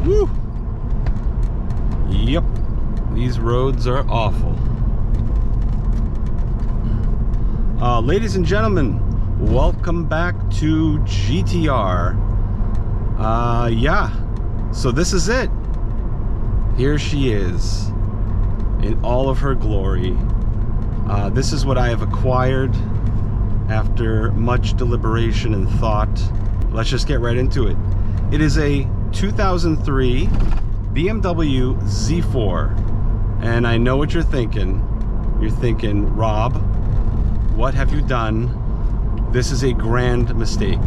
Woo! Yep, these roads are awful. Ladies and gentlemen, welcome back to GTyar. Yeah, so this is it. Here she is in all of her glory. This is what I have acquired after much deliberation and thought. Let's just get right into it. It is a 2003 BMW Z4. And I know what you're thinking. You're thinking, Rob, what have you done? This is a grand mistake.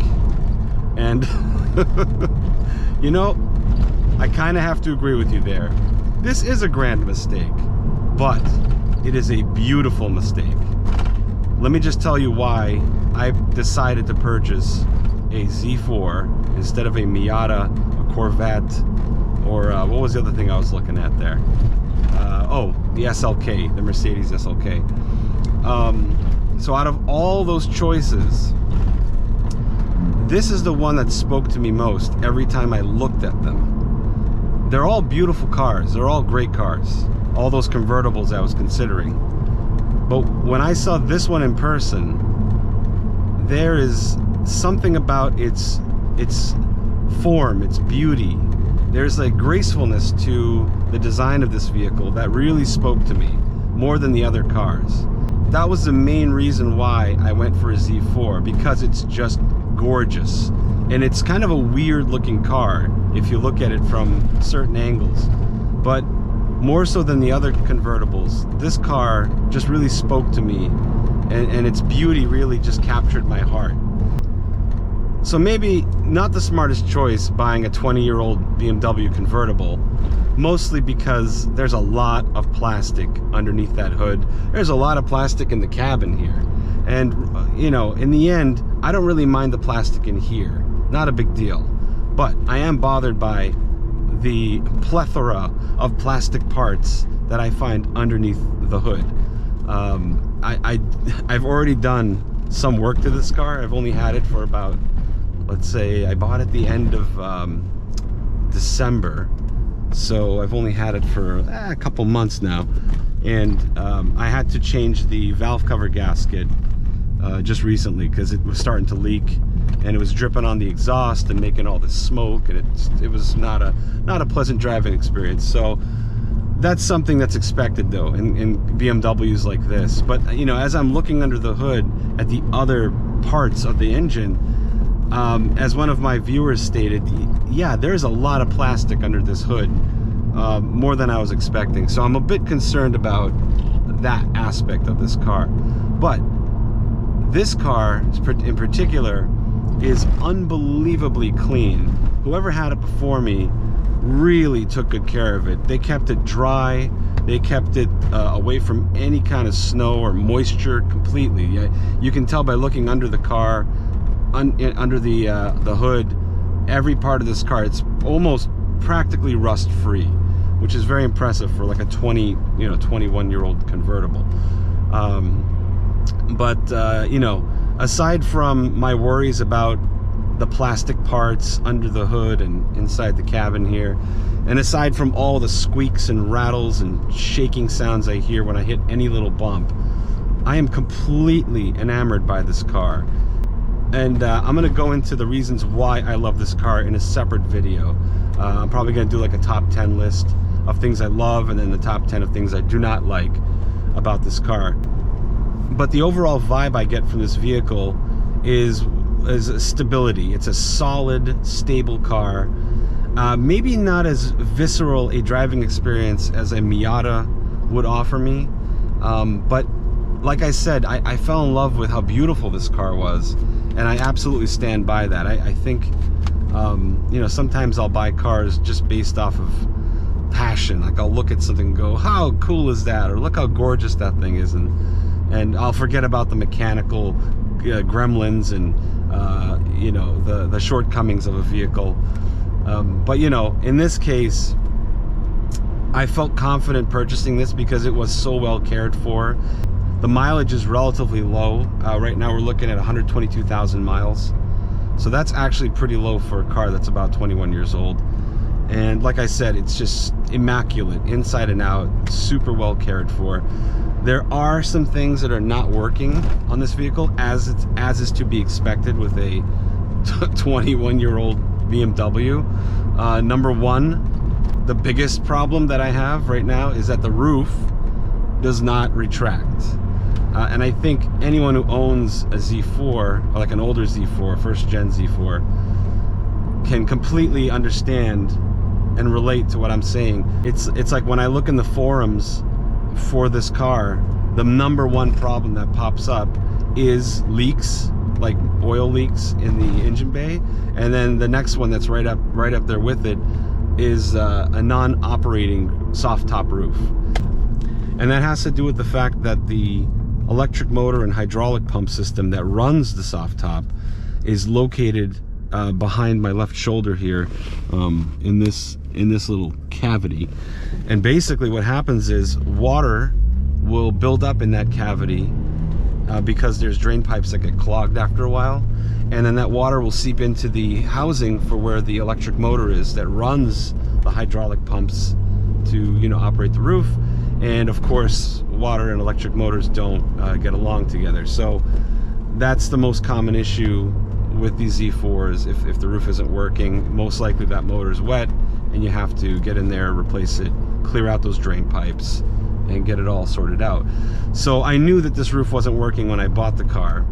And you know, I kind of have to agree with you there. This is a grand mistake, but it is a beautiful mistake. Let me just tell you why I decided to purchase a Z4 instead of a Miata, a Corvette, or what was the other thing I was looking at there? Oh, the SLK, the Mercedes SLK. So out of all those choices, this is the one that spoke to me most every time I looked at them. They're all beautiful cars. They're all great cars. All those convertibles I was considering. But when I saw this one in person, there is something about its form, its beauty. There's a gracefulness to the design of this vehicle that really spoke to me more than the other cars. That was the main reason why I went for a Z4, because it's just gorgeous. And it's kind of a weird looking car if you look at it from certain angles. But more so than the other convertibles, this car just really spoke to me, and its beauty really just captured my heart. So maybe not the smartest choice buying a 20-year-old BMW convertible, mostly because there's a lot of plastic underneath that hood. There's a lot of plastic in the cabin here. And, you know, in the end, I don't really mind the plastic in here. Not a big deal. But I am bothered by the plethora of plastic parts that I find underneath the hood. I've already done some work to this car. I've only had it for about, let's say, I bought it the end of December. So I've only had it for a couple months now. And I had to change the valve cover gasket just recently because it was starting to leak, and it was dripping on the exhaust and making all this smoke, and it was not a pleasant driving experience. So that's something that's expected though in BMWs like this. But you know, as I'm looking under the hood at the other parts of the engine, as one of my viewers stated, yeah, there's a lot of plastic under this hood, more than I was expecting. So I'm a bit concerned about that aspect of this car. But this car in particular is unbelievably clean. Whoever had it before me really took good care of it. They kept it dry. They kept it away from any kind of snow or moisture completely. You can tell by looking under the car, under the hood, every part of this car, it's almost practically rust free, which is very impressive for like a 21-year-old convertible. You know, aside from my worries about the plastic parts under the hood and inside the cabin here, and aside from all the squeaks and rattles and shaking sounds I hear when I hit any little bump, I am completely enamored by this car. And I'm going to go into the reasons why I love this car in a separate video. I'm probably going to do like a top 10 list of things I love, and then the top 10 of things I do not like about this car. But the overall vibe I get from this vehicle is stability. It's a solid, stable car. Maybe not as visceral a driving experience as a Miata would offer me. But like I said, I fell in love with how beautiful this car was. And I absolutely stand by that. I think, you know, sometimes I'll buy cars just based off of passion. Like I'll look at something and go, how cool is that? Or look how gorgeous that thing is. And I'll forget about the mechanical gremlins and, you know, the shortcomings of a vehicle. But, you know, in this case, I felt confident purchasing this because it was so well cared for. The mileage is relatively low. Right now we're looking at 122,000 miles. So that's actually pretty low for a car that's about 21 years old. And like I said, it's just immaculate inside and out, super well cared for. There are some things that are not working on this vehicle, as is to be expected with a 21-year-old BMW. Number one, the biggest problem that I have right now is that the roof does not retract. And I think anyone who owns a Z4, or like an older Z4, first gen Z4, can completely understand and relate to what I'm saying. It's like when I look in the forums for this car, the number one problem that pops up is leaks, like oil leaks in the engine bay, and then the next one that's right up there with it is a non-operating soft top roof. And that has to do with the fact that the electric motor and hydraulic pump system that runs the soft top is located behind my left shoulder here, in this little cavity. And basically what happens is water will build up in that cavity because there's drain pipes that get clogged after a while, and then that water will seep into the housing for where the electric motor is that runs the hydraulic pumps to, you know, operate the roof. And of course, water and electric motors don't get along together. So that's the most common issue with these Z4s. If the roof isn't working, most likely that motor is wet, and you have to get in there, replace it, clear out those drain pipes, and get it all sorted out. So I knew that this roof wasn't working when I bought the car.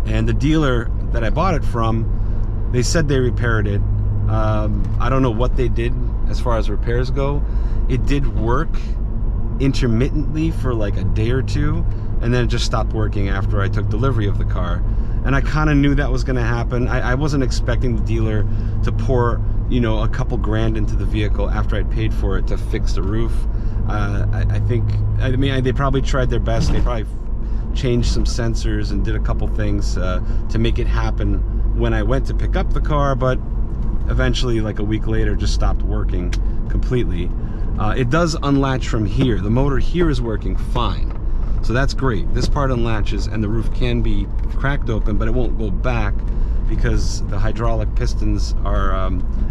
And the dealer that I bought it from, they said they repaired it. I don't know what they did as far as repairs go. It did work intermittently for like a day or two, and then it just stopped working after I took delivery of the car. And I kind of knew that was going to happen. I wasn't expecting the dealer to pour, you know, a couple grand into the vehicle after I'd paid for it to fix the roof. I mean, they probably tried their best. They probably changed some sensors and did a couple things to make it happen when I went to pick up the car, but eventually, like a week later, just stopped working completely. It does unlatch from here. The motor here is working fine, so that's great. This part unlatches and the roof can be cracked open, but it won't go back because the hydraulic pistons are,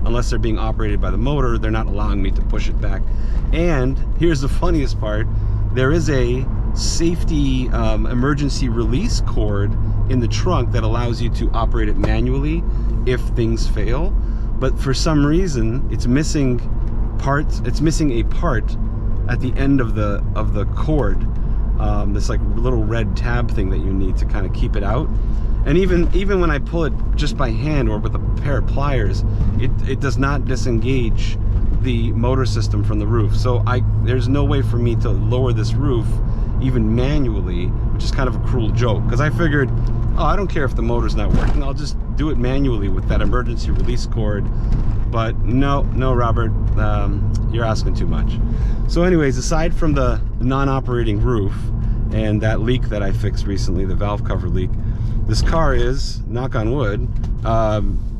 unless they're being operated by the motor, they're not allowing me to push it back. And here's the funniest part: there is a safety emergency release cord in the trunk that allows you to operate it manually if things fail. But for some reason, it's missing parts. It's missing a part at the end of the cord. This like little red tab thing that you need to kind of keep it out. And even when I pull it just by hand or with a pair of pliers, it does not disengage the motor system from the roof. So there's no way for me to lower this roof even manually, which is kind of a cruel joke, because I figured, oh, I don't care if the motor's not working, I'll just do it manually with that emergency release cord. But no, Robert, you're asking too much. So anyways, aside from the non-operating roof and that leak that I fixed recently, the valve cover leak, this car is, knock on wood,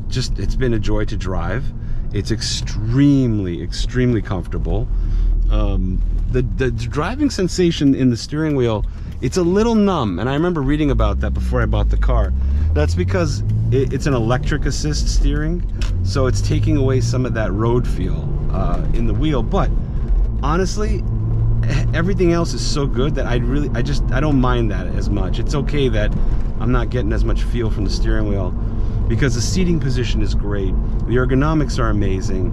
it's been a joy to drive. It's extremely comfortable. The driving sensation in the steering wheel, it's a little numb, and I remember reading about that before I bought the car. That's because it's an electric assist steering, so it's taking away some of that road feel in the wheel. But honestly, everything else is so good that I don't mind that as much. It's okay that I'm not getting as much feel from the steering wheel, because the seating position is great, the ergonomics are amazing,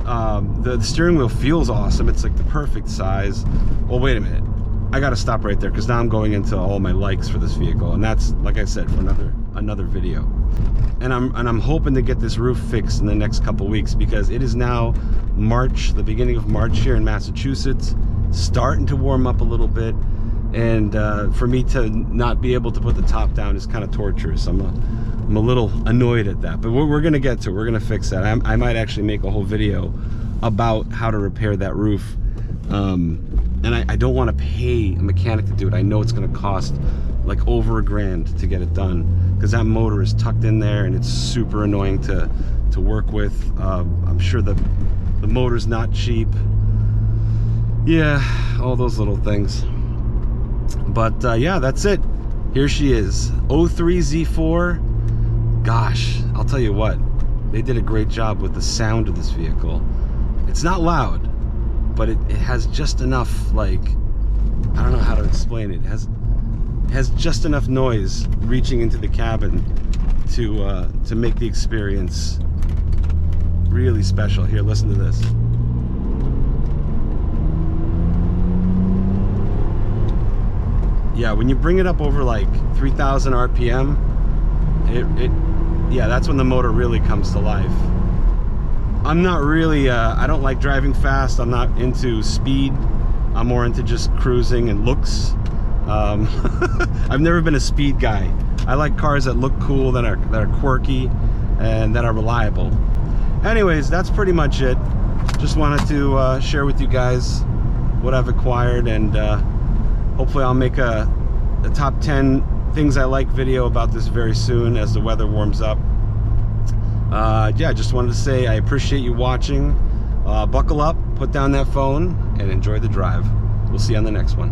the steering wheel feels awesome. It's like the perfect size. Well, wait a minute, I gotta stop right there, because now I'm going into all my likes for this vehicle, and that's, like I said, for another video. And I'm hoping to get this roof fixed in the next couple weeks, because it is now March, the beginning of March here in Massachusetts, starting to warm up a little bit, and for me to not be able to put the top down is kind of torturous. I'm a little annoyed at that, but we're gonna get to it. We're gonna fix that. I might actually make a whole video about how to repair that roof, and I don't want to pay a mechanic to do it. I know it's gonna cost like over $1,000 to get it done, because that motor is tucked in there and it's super annoying to work with. I'm sure the motor's not cheap. Yeah, all those little things. But yeah, that's it. Here she is, 03 Z4. Gosh, I'll tell you what, They did a great job with the sound of this vehicle. It's not loud, but it has just enough, like, I don't know how to explain it. It has just enough noise reaching into the cabin to make the experience really special. Here, listen to this. Yeah, when you bring it up over like 3,000 RPM, yeah, that's when the motor really comes to life. I'm not really, I don't like driving fast. I'm not into speed. I'm more into just cruising and looks. I've never been a speed guy. I like cars that look cool, that are quirky, and that are reliable. Anyways, that's pretty much it. Just wanted to share with you guys what I've acquired, and hopefully I'll make a top 10 things I like video about this very soon as the weather warms up. Yeah, just wanted to say I appreciate you watching. Buckle up, put down that phone, and enjoy the drive. We'll see you on the next one.